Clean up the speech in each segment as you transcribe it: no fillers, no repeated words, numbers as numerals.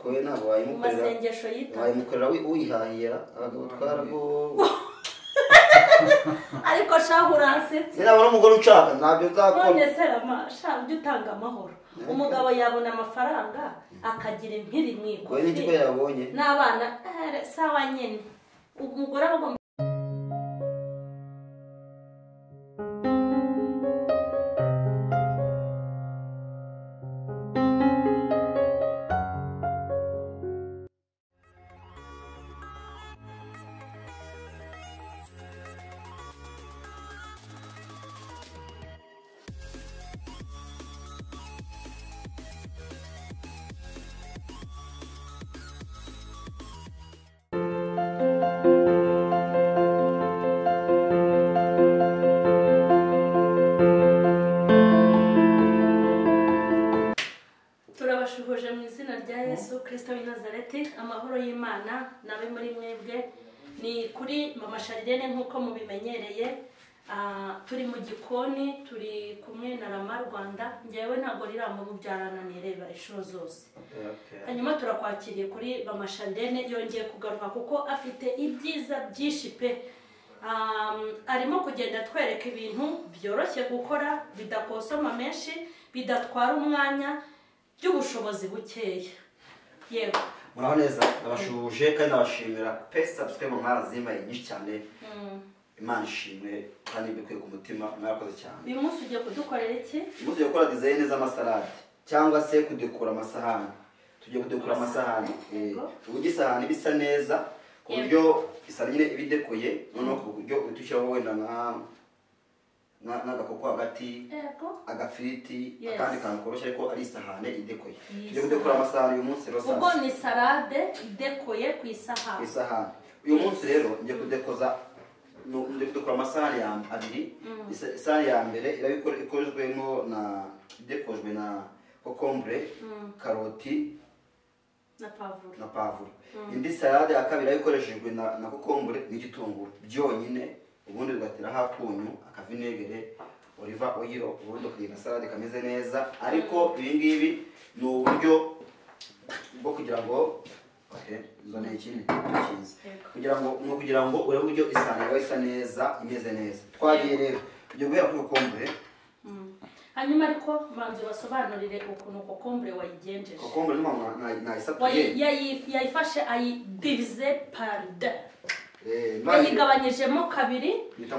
ariko we ntabwo wayimukorera masengesho yita wayimukorera wihahira abagabo twarago ariko shaho uransetse ni nabona umugore ucaka ntabyo nzakora none se rama shaho ujye utanga amahoro umugabo yabona amafaranga akagira impiri mwiko we n'icyo yabonye n'abana sawa nyene umugore agomba turabashuhuje mu izina rya Yesu Kristo w'i Nazareti amahoro y'Imana nabe muri mwebwe ni kuri mama Sarade nkuko mubimenyereye turi mu gikoni turi kumwe na Rama Rwanda ngewe ntago riramubyarana nireba inshuro zose hanyuma turakwakiriye kuri mama Sarade yongeye kugaruka kuko afite ibyiza byinshi pe arimo kugenda twereka ibintu byoroshye gukora bidakosoma menshi bidatwara umwanya by'ubushobozi bukeya yego muraho neza nabashuje kandi nabashimira pe subscribe mwazima nyinshi cyane Imana ishimwe kandi bikwiye ku mutima mwarakoze cyane uyu munsi ugiye kudukorera iki umunsi ugiye gukora design z'amasarade cyangwa se kudekora amasahani tugiye kudekora amasahani uburyo isahani bisa neza ku buryo isahani nyine ibidekoye noneho ku buryo utushyiraho wenda n'agakoko hagati agafiriti akandi kantu koroshye ariko ari isahane idekoye tugiye kudekora amasahani uyu munsi rero ubwo ni salade idekoye ku isahani uyu munsi rero ngiye kudekora amasahani abiri isahani ya mbere iraba ikozwemo idekojwe na kokombure karoti na pavuro indi salade ya kabiri ikoreshejwe na kokombure n'igitunguru byonyine ubundi ugateraho akunyu akavinegere oliva oil ubundi ukagira salade kameze neza ariko ibi ngibi ni uburyo bwo kugira ngo zone ikindi kugira ngo urebe uburyo isahani isa neza imeze neza twagiye rero tujye guhera kuri kokombure hanyuma ariko manzi basobanurire ukuntu kokombure wayigenjeje kokombure nayisatuye yayifashe ayidivize par deux yayigabanyijemo kabiri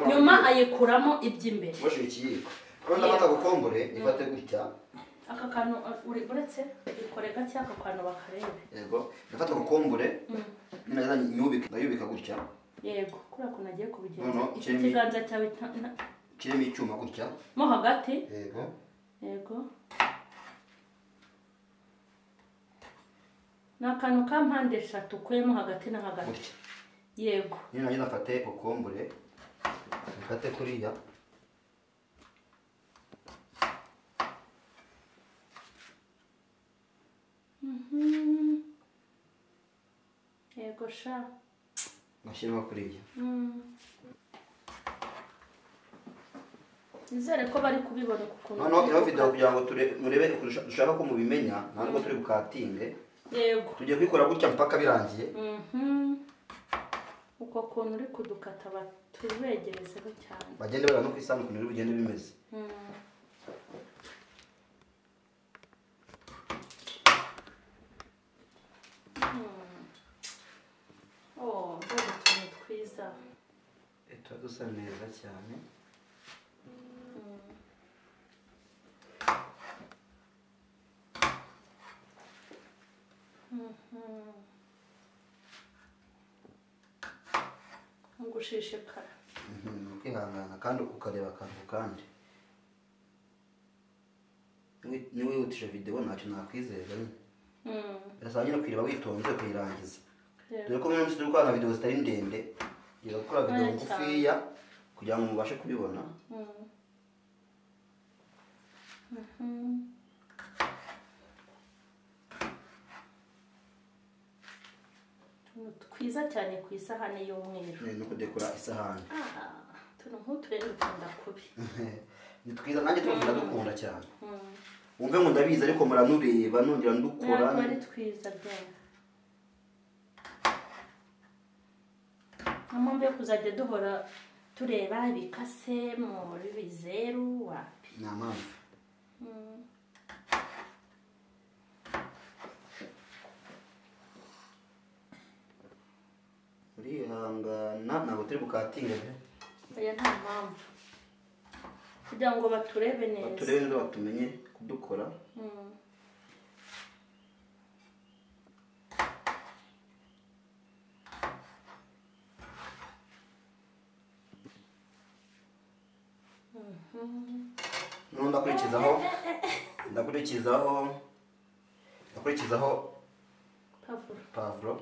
nyuma ayikuramo iby'imbere washe ikiyiko rero ndafata kokombure ifate gutya aka kantu uretse ikore gake aka kantu bakarebe yego ndafata kokombure nina ndayubika gutya yego kuri ako nagiye kubigenza ikiganza cyawe kirimo icyuma gutya mo hagati yego n'akantu ka mpande eshatu ukuyemo hagati na hagati yego nina nafate kokombure mfate kuriya yego sha nashyiramo kuriya nizere ko bari kubibona kuko no ino video kugira ngo murebe dushaka ko mubimenya ntabwo turi bukatinge yego tugiye kwikora gutya mpaka birangiye uko kuntu uri kudukata batubegerezeho cyane bagende bari no kwisanga kuntu bigende bimeze utuntu twiza dusa neza cyane ngushishikara ukihangana kandi ukareba akantu kandi niwe wihutisha video ntacyo nakwizeza birasaba nyine kwireba witonze kuyirangiza dore ko mwese turi gukora video zitari ndende ngiye gukora video ngufiya kugira ngo mubashe kubibona twiza cyane ku isahani y'umweru no kudekora isahani tuntu nk'uturere dukunda kubi ni twiza nanjye dukunda cyane wumve ngo ndabizi ariko muranureba nongera ndukora ntabwo ari twiza byane mpamvu yo kuzajya duhora tureba ibikase muri bizeru wapi nta mpamvu urihangana ntabwo turi bukatinge oya nta mpamvu kugira ngo baturebe neza batumenye kudukora noneho ndakurikizaho pavuro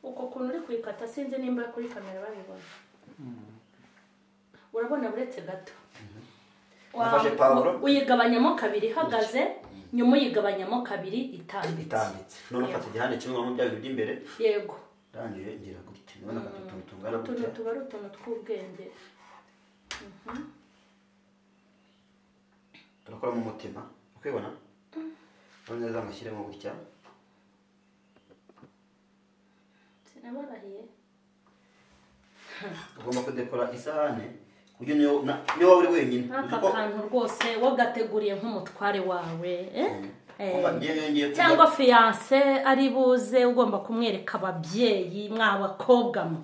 uko kuntu uri kuyikata sinzi nimba kuri kamera babibona urabona buretse gato uyigabanyamo kabiri ihagaze nyuma uyigabanyamo kabiri itambitse none ufata igihande kimwe mu bya bintu by'imbere yego ndangije ngira gutya nabona utuntu tungana gutya tuba ari utuntu tw'ubwenge turakora mu mutima ukibona none neza ngashyiremo gutya sinabarahiye ugomba kudekora isahane kugira niyo waba uri wenyine aka kantu rwose wagateguriye nk'umutware wawe cyangwa fiyanse ari buze ugomba kumwereka ababyeyi mwabakobwa mo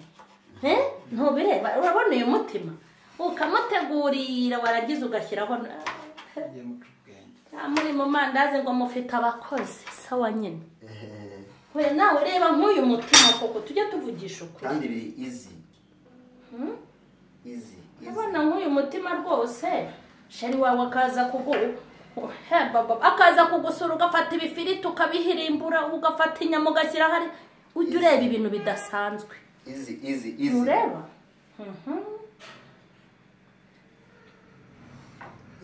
ntubireba urabona uyu mutima ukamutegurira waragize ugashyiraho muri mu mandazi ngo mufite abakozi sawa nyine we nawe reba nk'uyu mutima koko tujye tuvugisha ukuri kandi biri izi urabona nk'uyu mutima rwose sheri wawe akaza kugusura ugafata ibifiriti ukabihirimbura ugafata inyama ugashyira hari ujya ureba ibintu bidasanzwe izi ureba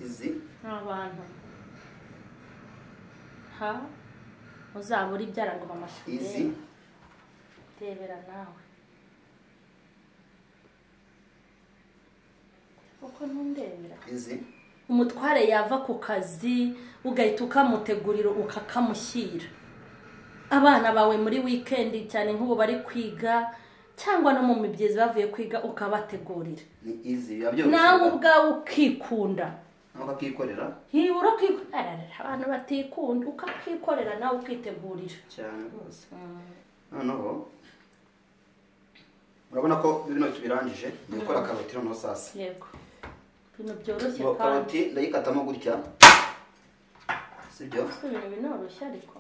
izi abantu uzabura ibyara ngo mamashyi rebera nawe uko ntundebera umutware yava ku kazi ugahita ukamutegurira ukakamushyira abana bawe muri wikendi cyane nk'ubu bari kwiga cyangwa no mu mibyizi bavuye kwiga ukabategurira nawe ubwawe ukikunda ukakikorera abantu batikunda ukakikorera nawe ukitegurira cyane rwose noneho urabona ko bino tubirangije ni gukora karoti noneho sasa yego ibintu byoroshye kandi karoti ndayikatamo gutya sibyo ibintu binoroshye ariko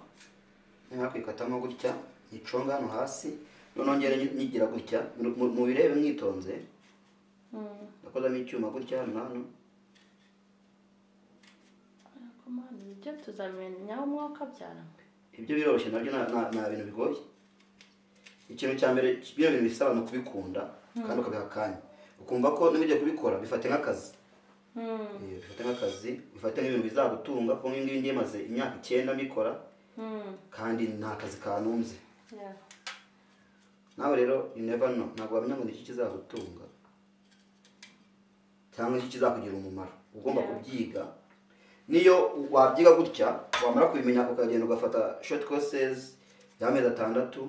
nyuma kwikatamo gutya iconga hano hasi noneho ngere nyigira gutya mu birebe mwitonze ndakozamo icyuma gutya hano ibyo tuzamenya aho umwuka byarangwe ibyo biroroshye nabyo nta bintu bigoye ikintu cya mbere bino bintu bisaba no kubikunda kandi ukabiha akanya ukumva ko n'ibyo kubikora bifate nk'akazi bifate nk'ibintu bizagutunga kuko nk'ingibi ngiye maze imyaka 9 mbikora kandi nta kazi kanunze nawe rero you never know ntabwo wamenya ngo ni iki kizagutunga cyangwa iki kizakugira umumaro ugomba kubyiga niyo wabyiga gutya wamara kubimenya ukagenda ugafata short courses y'amezi 6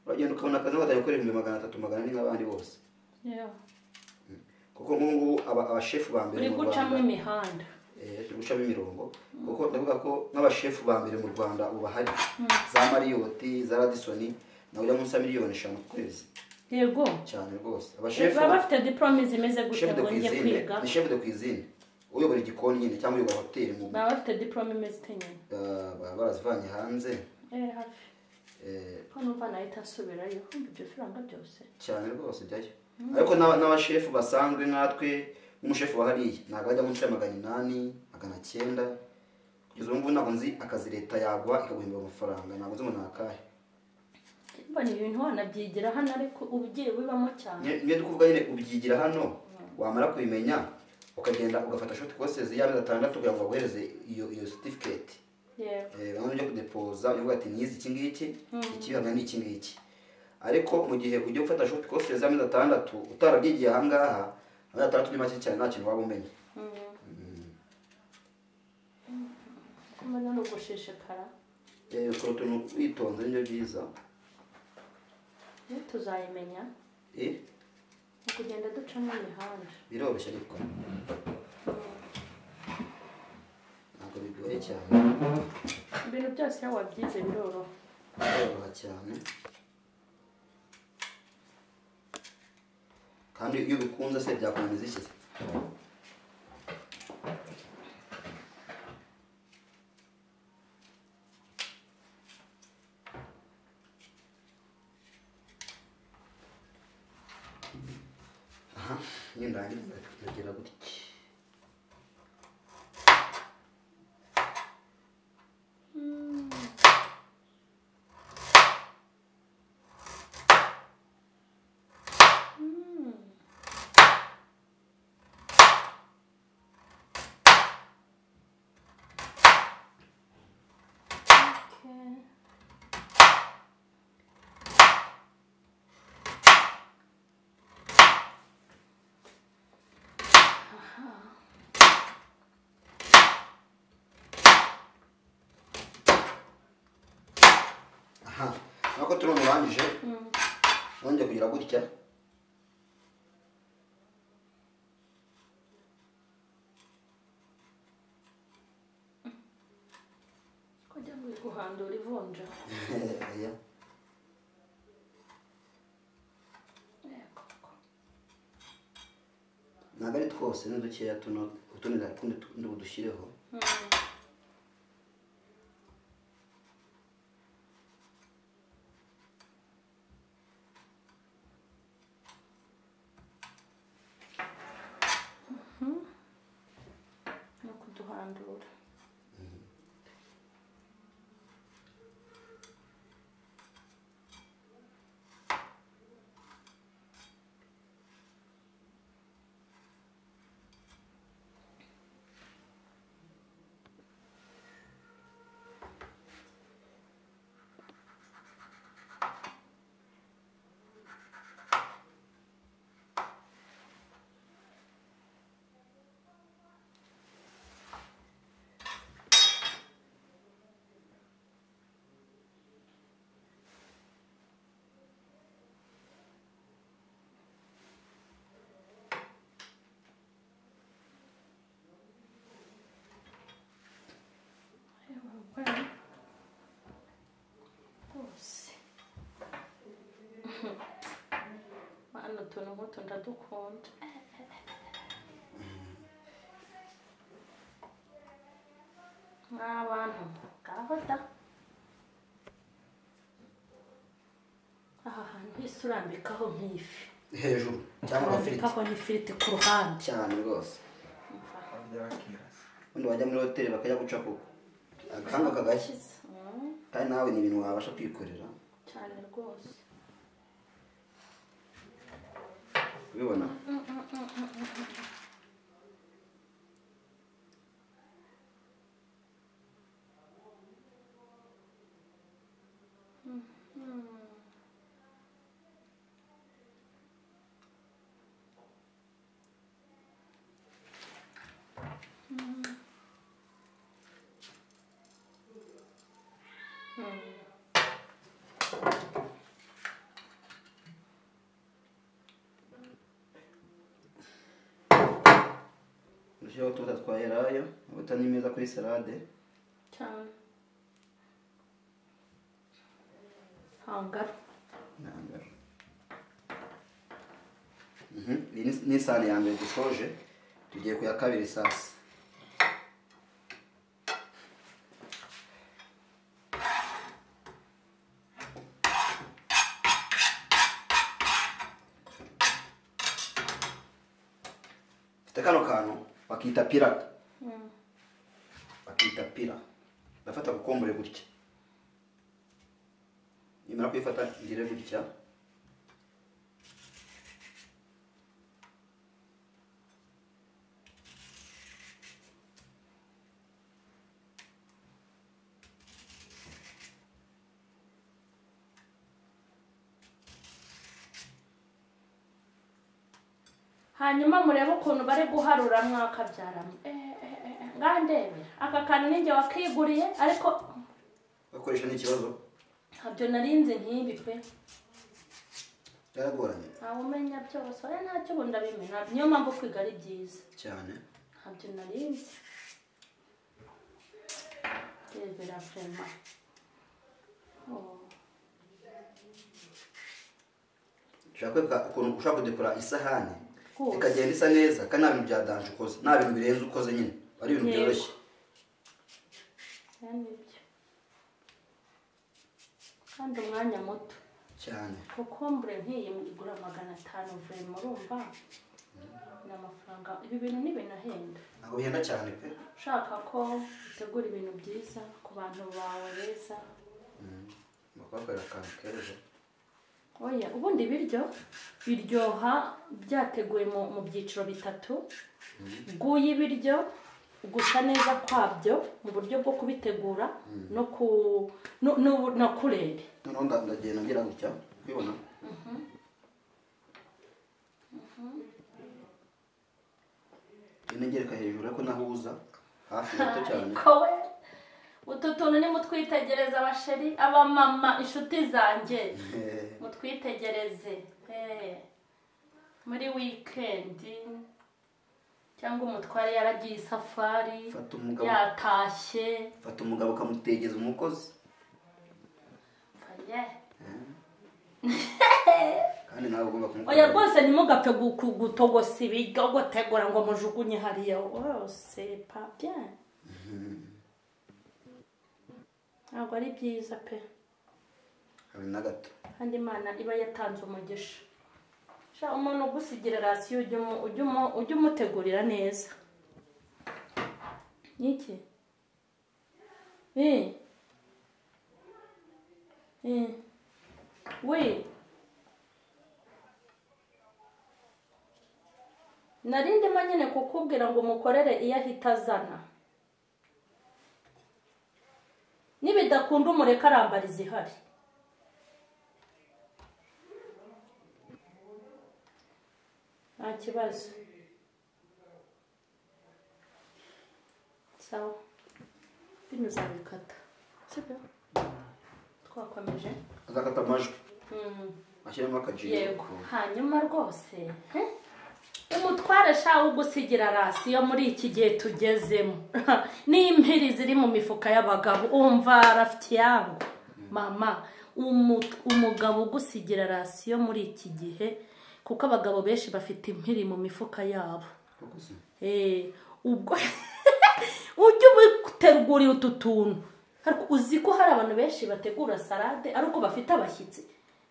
uragenda ukabona akazi ugatanga gukora 300 nk'abandi bose kuko nk'ubu abashefu ba mbere mu Rwanda gucamo imihanda gucamo imirongo kuko ndavuga ko nk'abashefu ba mbere mu Rwanda ubu bahari za Mariyoti za Radisson nawe ujya munsi ya miliyoni 5 ku kwezi yego cyane rwose abashefu baba bafite diplome zimeze gute ngo njye kwiga ni chef de cuisine uyobora igikoni nyine cyangwa uyobora hoteli mu baba bafite diplome imeze tenye baba barazivanye hanze hafi hano mva nahita nsubirayo ibyo faranga byose cyane rwose jyayo ariko n'abashefu basanzwe natwe umushefu wa hariya ntabwo ajya munsi ya 800 900 kugeza ubu ntabwo nzi akazi leta yagwa ikaguhemba amafaranga ntabwo nzi umuntu akahe mbona ibintu wanabyigira hano ariko ubigiye wibamo cyane niyo ndikuvuga nyine ubyigira hano wamara kubimenya ukagenda ugafata short courses y'amezi 6 kugira ngo baguhereze iyo certificate bamwe byo kudepoza uvuga ati nizi iki ngiki ikihamya ni iki ngiki ariko mu gihe ujye gufata short courses y'amezi 6 utarabyigiye aha ngaha amezi 6 ni make cyane nta kintu waba umenye kumenya no gushishikara ukora utuntu witonze nibyo byiza tuzayimenya kugenda ducamo imihanda biroroshye ariko ntabwo bigoye cyane ibintu byose iyo wabyize biroroha cyane kandi iyo bikunze se byakomeza iki Indangiza ndagira gutya nako turumurangije nongeye kugira gutya kujya muri guhandura ivunja ntabwo ari twose ni dukeya tuno utundi budushyireho no kuduhandura rwose hano utuntu nk'utu ndadukunda nk'abantu ngaho da aha hantu hise urambikaho nk'ifi hejuru cyangwa urambikaho n'ifiriti ku ruhande cyane rwose ubundi wajya muri hoteli bakajya guca kuko agahanga kagashya kandi nawe ni ibintu wabasha kwikorera cyane rwose ubibona dushyiraho utubuto twa elayo amavuta ni meza kuri salade cyane hangara iyi ni isahani ya mbere dushoje tugiye ku ya kabiri sasa mfite kano kantu bakita pira bakita pira ndafata gukombure gutya nimara kuyifata ngire gutya hanyuma murebe ukuntu bari guharura mwakabyaramo ngandebera aka kantu ninjye wakiguriye ariko bakoresha n'ikibazo ntabyo narinze nk'ibi pe byaragoranye ntawe umenya byose oya ntacyo ubu ndabimenya niyo mpamvu kwiga ari byiza cyane ntabyo narinze ndebera vrema ushaka ukuntu ushaka kudekora isahani ikagenda isa neza kandi nta bintu bya danje ukoze nta bintu birenze ukoze nyine ari ibintu byoroshye kandi umwanya muto cyane kokombure nk'iyi igura 500 vrema urumva ni amafaranga ibi bintu ni binahenda ntabwo bihenda cyane pe ushaka ko utegura ibintu byiza ku bantu bawe beza bakabakorera akantu keza oya ubundi ibiryo biryoha byateguwe mu byiciro bitatu guye ibiryo gusa neza kwabyo mu buryo bwo kubitegura no kurere noneho ndagenda ngira gutya ubibona ngereka hejuru ariko nahuza hafi gato cyane utu tuntu ni mutwitegereza abasheri abamama inshuti zanjye mutwitegereze muri wikendi cyangwa umutware yaragiye isafari yatashye fata umugabo ukamutegeza umukozi kandi nawe ugomba kumukora oya rwose ntimugapfe gutogosa ibiryo gutegura ngo mujugunye hariya c'est pas bien ntabwo ari byiza pe habe na gato kandi Imana iba yatanze umugisha umuntu ugusigira rasiyo ujya umutegurira neza niki we narindimo nyine kukubwira ngo umukorere iyo ahita azana nibidakunda umureka arambara izihari nta kibazo sawa bino uzabikata sibyo twakomeje azakata amajwi ashyiramo akajiyo yego hanyuma rwose umutware shaho ugusigira rasiyo muri iki gihe tugezemo n'impiri ziri mu mifuka y'abagabo umva rafiti yangu mama umugabo ugusigira rasiyo muri iki gihe kuko abagabo benshi bafite impiri mu mifuka yabo ubwo ujye ubitegurira utu tuntu uzi ko hari abantu benshi bategura sarade ari uko bafite abashyitsi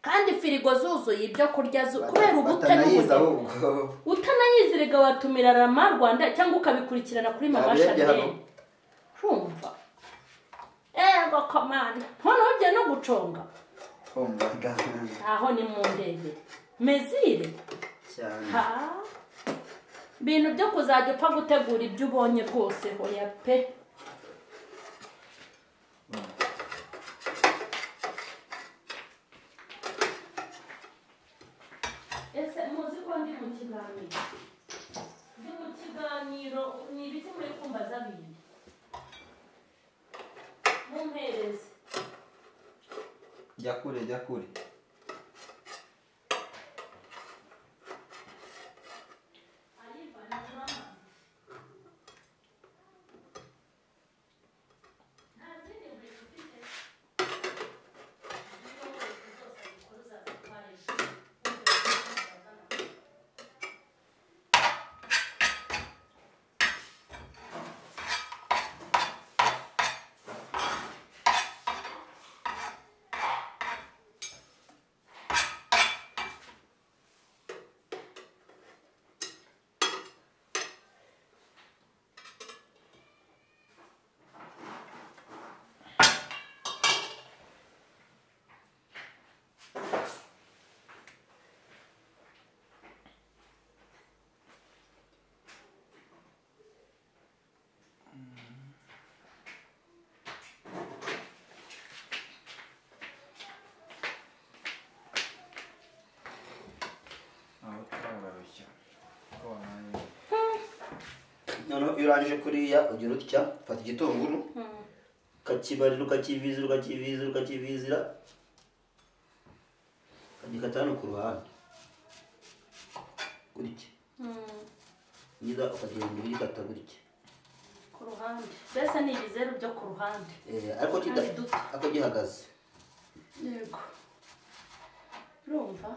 kandi firigo zuzuye ibyo kurya kubera ubute n'ubunebwe utanayizirega watumira Rama Rwanda cyangwa ukabikurikirana kuri mama Sarade urumva ego komanda none ugiye no guconga aho ni mu ndege mezire cyane bintu byo kuzajya upfa gutegura ibyo ubonye rwose hoya pe ese muzi ko ndi mu kiganiro ni ibiki muri kumbaza bindi mumpereze jya kure noneho iyo urangije kuriya ugira utya fata igitunguru ukakibarira ukakivizira ukagikata hano ku ruhande gutya niba ukagenda uyikata gutya ku ruhande mbese ni ibizeru byo ku ruhande ariko gihagaze yego urumva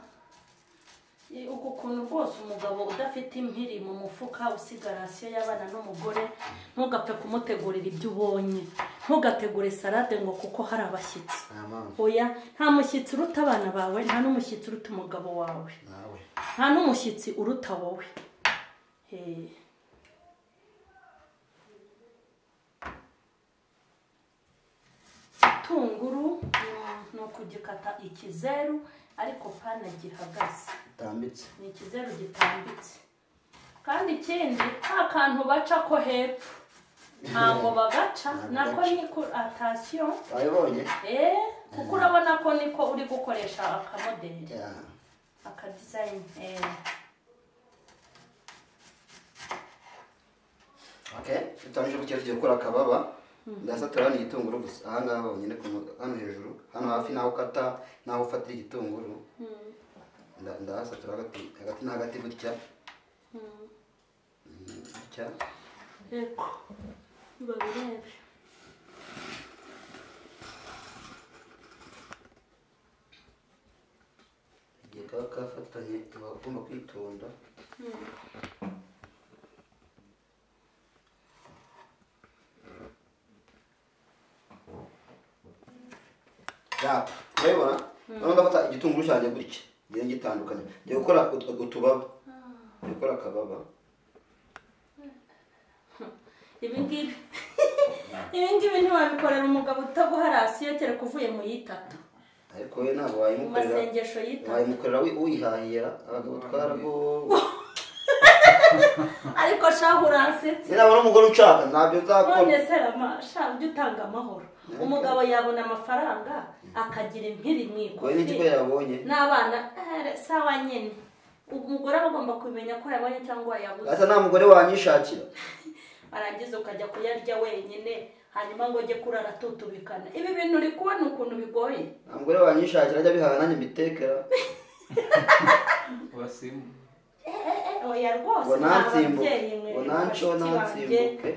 uku kuntu rwose umugabo udafite impiri mu mufuka usigarasiyo y'abana n'umugore ntugapfe kumutegurira ibyo ubonye ntugategure salade ngo kuko hari abashyitsi oya nta mushyitsi uruta abana bawe nta n'umushyitsi uruta umugabo wawe nta n'umushyitsi uruta wowe itunguru ni ukugikata ikizeru ariko pana gihagaze gitambitse ni ikizeru gitambitse kandi ikindi nta kantu baca ko hepfo ntabwo bagaca nako ni ku atasiyo wabibonye kuko urabona ko niko uri gukoresha akamodeli akadizayini tutangije ku tugiye gukora akababa ndasatura ni igitunguru gusa ahangaha honyine hano hejuru hano hafi naho ukata naho ufatira igitunguru ndahasatura hagati na hagati gutya gutya yego babirebe igihe kaba kafatanye uba ugomba kwitonda urabibona noneho ndafata igitunguru cyanjye gutya ngiye ngitandukanye ngiye gukora utubaba ngiye gukora akababa ibi ngibi ntiwabikorera umugabo utaguha rasiyo kereka uvuye mu yitatu ariko we ntabwo mu masengesho yitatu wayimukorera uyihahira abagabo twaragowe ariko shaho uransetse nabona umugore ucaka ntabyo nzakora none se shaho ujye utanga amahoro umugabo yabona amafaranga akagira impiri mu ikofi n'icyo yabonye n'abana sawa nyine umugore aba agomba kumenya ko yabonye cyangwa yabuze asa nta mugore wanyishakira arangiza ukajya kuyarya wenyine hanyuma ngo ujye kurara tutubikana ibi bintu uri kubona ukuntu bigoye nta mugore wanyishakira ajya bihaha nanjye mbitekera wasimu oya rwose ababyeyi mwe nansimbuke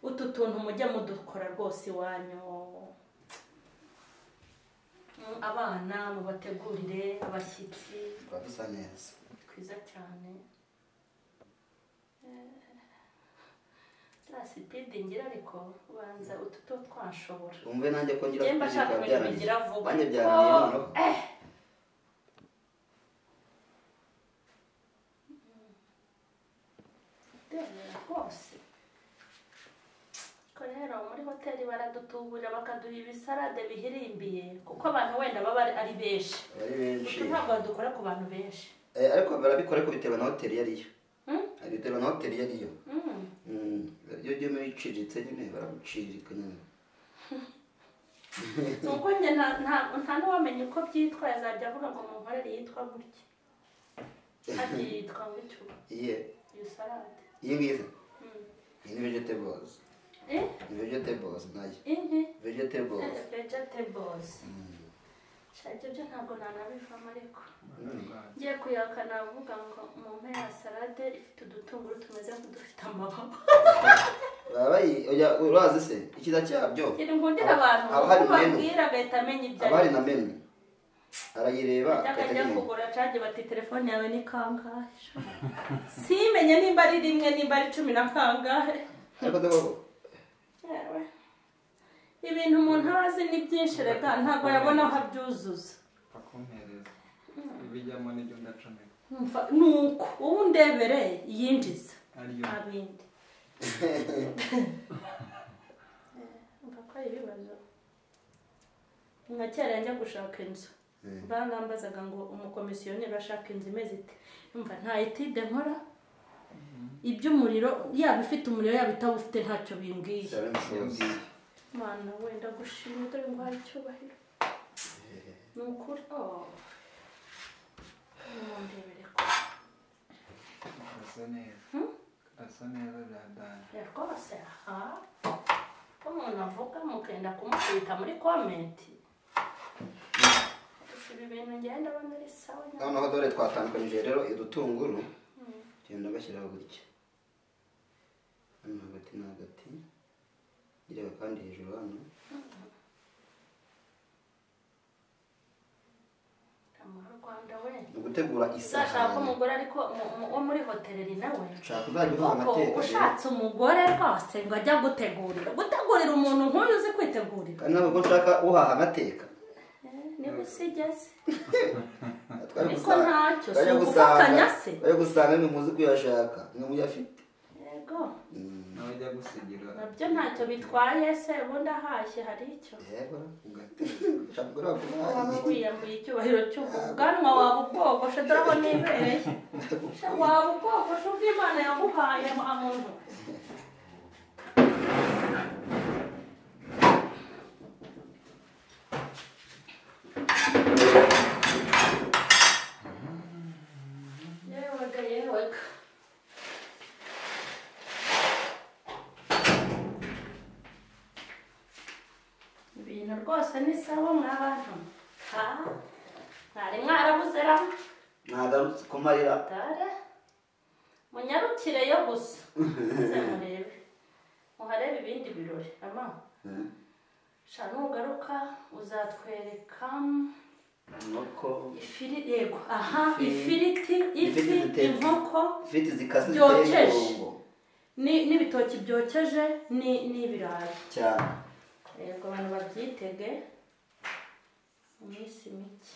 utu tuntu mujya mudukora rwose iwanyu abana mubategurire abashyitsi dusa neza twiza cyane za sipidi ngira ariko ubanza utu two twashobora umve nanjye ko ngira njye mbashaka ibintu bigira vuba nanjye byarangiye noneho rwose ko rero muri hoteli baradutuburira bakaduha ibisarade bihirimbiye kuko abantu wenda baba ari benshi ntabwo badukora ku bantu benshi ariko barabikora ko bitewe na hoteli yariyo bitewe na hoteli yariyo iyo ugiye muri iciriritse nyine baramucirika nyine nuko njye nta n'uwamenya uko byitwa yazajya avuga ngo mu nkorere yitwa gutya hagiye yitwa gutyo iyo sarade iyi ngiyi iyi ni vegetables ni vegetables nayo vegetables ibyo byo ntabwo nanabivamo ariko ngiye kuyaka navuga ngo mu mpera ya salade ifite udutunguru tumeze nk'udufite amababa urazi se ikiza cyabyo nkundira abantu babwira agahita amenya ibyo aba hari na menu arayireba akajya kugura cage bati telefone yawe ni kangahe simenye nimba ari rimwe nimba ari 10 na kangahe ibintu umuntu azi ni byinshi reka ntabwo yabona aho abyuzuza akumpereza ibijyamo n'ibyo ndacomeka nuko ubu ndebere yinjiza abindi umva ko ibibazo nka kera njya gushaka inzu barambazaga ngo umukomisiyoneri bashaka inzu imeze ite umva nta etide nkora iby'umuriro yaba ifite umuriro yaba itawufite ntacyo bimbwiye Mana wenda gushima dore ngo hari icyubahiro ni ukuri ndebere ko asa neza asa urasa neza bya dani rwose aha ko umuntu avuga mukenda kumukubita muri komenti ibi bintu ngenda abona ari sawa noneho dore twatandukanyije rero udutunguru genda bashyiraho gutya hano hagati na hagati ireba kandi hejuru hano Rwanda we gutegura isahani uzashaka umugore ariko wo muri hoteleri nawe ushaka uzajya uha amateka ushatse umugore rwose ngo ajya gutegurira umuntu nk'uyu uzi kwitegurira kandi ntabwo nshaka uhaha amateka niba usigeze ariko ntacyo si ugufatanya se bajya gusanga ntimuzi kuyashaka ntimuyafite yego nawe ujya gusigira nabyo ntacyo bitwaye se ubundi ahashye hari icyo yego ugateka ushaka kugura waba wiyambuye icyubahiro cy'ubwanwa waba ubwogoshe dore aho nibereye waba ubwogoshe ubwo Imana yaguhaye muntu yewega ibintu rwose ni sawa mw'abantu mwari mwarabuze ramwe ntagarutse ku marira dore munyarukire yo gusa murebe muharebe ibindi birori ama sha nugaruka uzatwereka inkoko yego aha ifiriti ifi inkoko ifiriti zikase byokeje n'ibitoki byokeje n'ibirayi cyane yego abantu babyitege mu minsi mike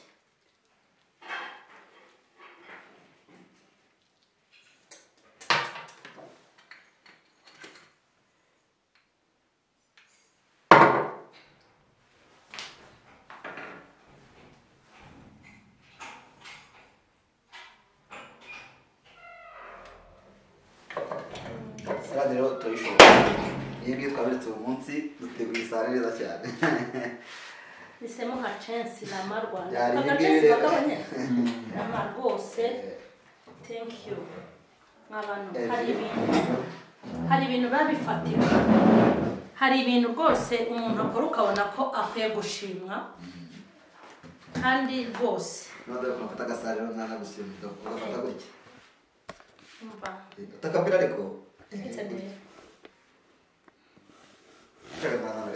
Sarade rero turayishobora iyi ngiyi twaberetse uyu munsi duteguye isahani neza cyane bisemo nka censi nama Rwanda Yari aka ibingibi censi rero. bagabanya nama rwose thank you nk'abantu hari ibintu biba bifatika hari ibintu rwose umuntu akora ukabona ko akwiye gushimwa kandi rwose nodore kumufata agasahani rero nanagusimbuka ugafata gutya umva utakabwira ariko ndetse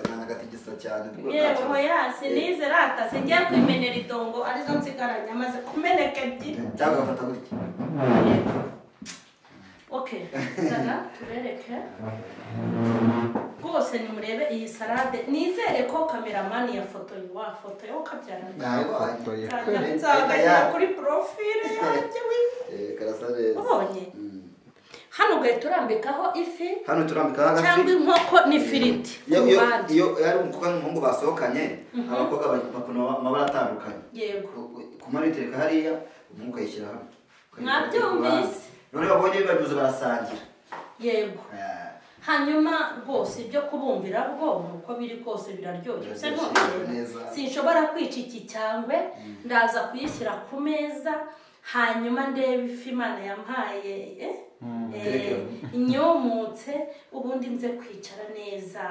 nanagatigisa cyane yewe hoya sinize rata singiye kwimenera idongo arizo nsigaranye amaze kumeneka ebyiri cyangwa ugafata gutya okay sana tubereke rwose nimurebe iyi salade nizere ko kameramani yafotoye wafotoye ukabyarana nzaganya kuri profile yanjye karasa neza ubonye hano ugahita urambikaho ifi hano turambikaho agafi cyangwa inkoko n'ifiriti iyo ari umukobwa n'umuhungu basohokanye abakobwa bakunda amabara atandukanye yego kumara itereka hariya umuhungu ukayishyira hano mwabyumvise none babonye bibaguze barasangira yego hanyuma rwose ibyo kubumvira bwo uko biri kose biraryoshye se sinshobora kwica iki cyangwe ndaza kuyishyira ku meza hanyuma ndebe ifi Imana yampaye inyomotse ubundi nze kwicara neza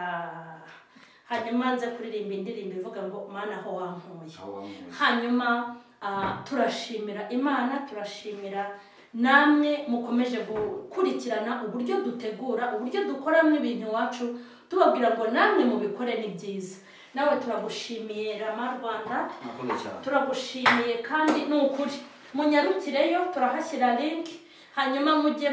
hanyuma nze kuririmba indirimbo ivuga ngo Mana aho wankuye hanyuma turashimira Imana turashimira namwe mukomeje gukurikirana uburyo dutegura uburyo dukoramo ibintu iwacu tubabwira ngo namwe mubikore ni byiza nawe turagushimiye Rama Rwanda turagushimiye kandi ni ukuri munyarukireyo turahashyira link hanyuma mujye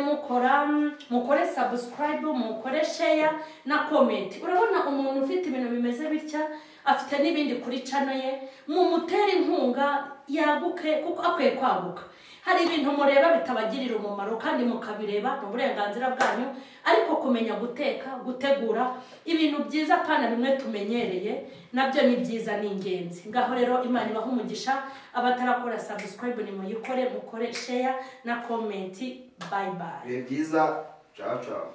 mukore subscribe mukore share na comment urabona umuntu ufite ibintu bimeze bitya afite n'ibindi kuri channel ye mumutere inkunga yaguke kuko akwiye kwaguka hari ibintu mureba bitabagirira umumaro kandi mukabireba mu burenganzira bwanyu ariko kumenya guteka gutegura ibintu byiza pana bimwe tumenyereye nabyo ni byiza ni ingenzi ngaho rero Imana ibahe umugisha abatarakora subscribe ni muyikore mukore share na comment bye bye byiza ciao ciao